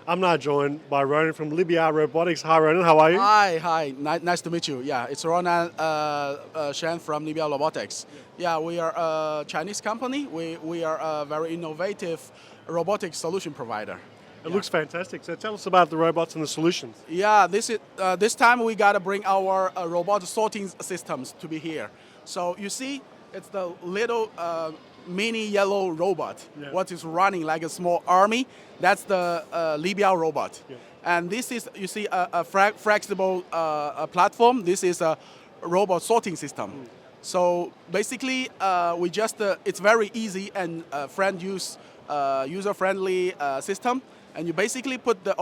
I'm now joined by Ronan from Libya Robotics. Hi Ronan, how are you? Hi. Nice to meet you. Yeah, it's Ronan Shen from Libya Robotics. Yeah, we are a Chinese company. We are a very innovative robotic solution provider. It looks fantastic. So tell us about the robots and the solutions. Yeah, this time we gotta bring our robot sorting systems to be here. So you see, it's the little mini yellow robot. Yeah. What is running like a small army? That's the Libya robot. Yeah. And this is, you see, a flexible platform. This is a robot sorting system. So basically, it's very easy and user-friendly system. And you basically put the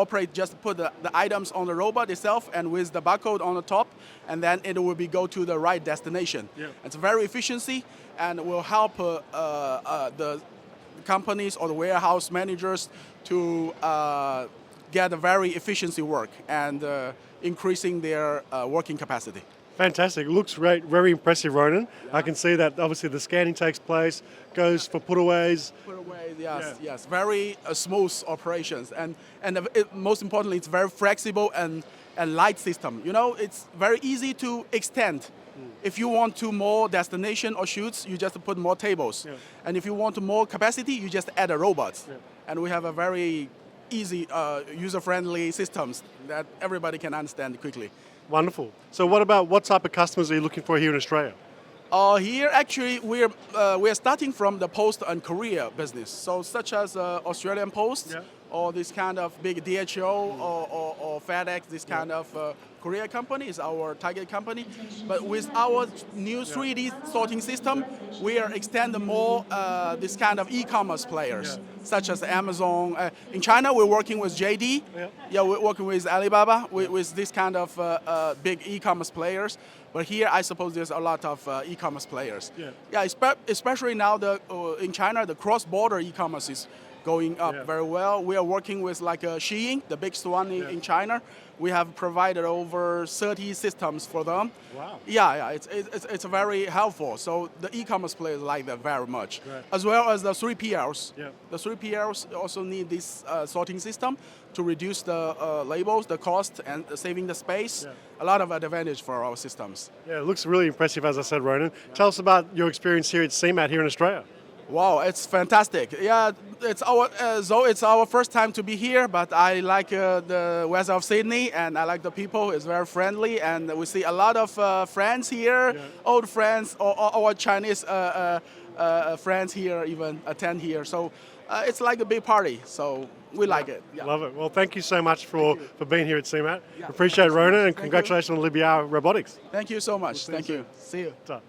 items on the robot itself and with the barcode on the top, and then it will go to the right destination. Yeah. It's very efficiency and will help the companies or the warehouse managers to get a very efficiency work and increasing their working capacity. Fantastic. It looks great. Very impressive, Ronan. I can see that obviously the scanning takes place, goes for putaways. Putaways, yes. Very smooth operations. And most importantly, it's very flexible and light system. You know, it's very easy to extend. If you want to more destination or shoots, you just put more tables. Yeah. And if you want more capacity, you just add a robot. Yeah. And we have a very easy, user-friendly systems that everybody can understand quickly. Wonderful. So what type of customers are you looking for here in Australia? Here, actually, we're starting from the post and courier business. So such as Australian Post, Yeah. or this kind of big DHL or FedEx, this kind of courier company is our target company. But with our new 3D sorting system, we are extending more this kind of e-commerce players, such as Amazon. In China, we're working with JD. Yeah, we're working with Alibaba, with this kind of big e-commerce players. But here, I suppose there's a lot of e-commerce players. Yeah, especially now in China, the cross-border e-commerce is going up very well. We are working with like Shein, the biggest one in China. We have provided over 30 systems for them. Wow. Yeah, it's very helpful. So the e-commerce players like that very much, as well as the 3PLs. Yeah. The 3PLs also need this sorting system to reduce the labels, the cost, and saving the space. A lot of advantage for our systems. Yeah, it looks really impressive, as I said, Ronan. Tell us about your experience here at CeMAT here in Australia. Wow, it's fantastic. Yeah, it's our first time to be here, but I like the weather of Sydney and I like the people. It's very friendly and we see a lot of friends here, old friends or our Chinese friends here even attend here. So it's like a big party. So we like it. Yeah. Love it. Well, thank you so much for being here at CeMAT. Yeah. Appreciate it, Ronan, and congratulations on Libya Robotics. Thank you so much. Thank you. See you. Ta.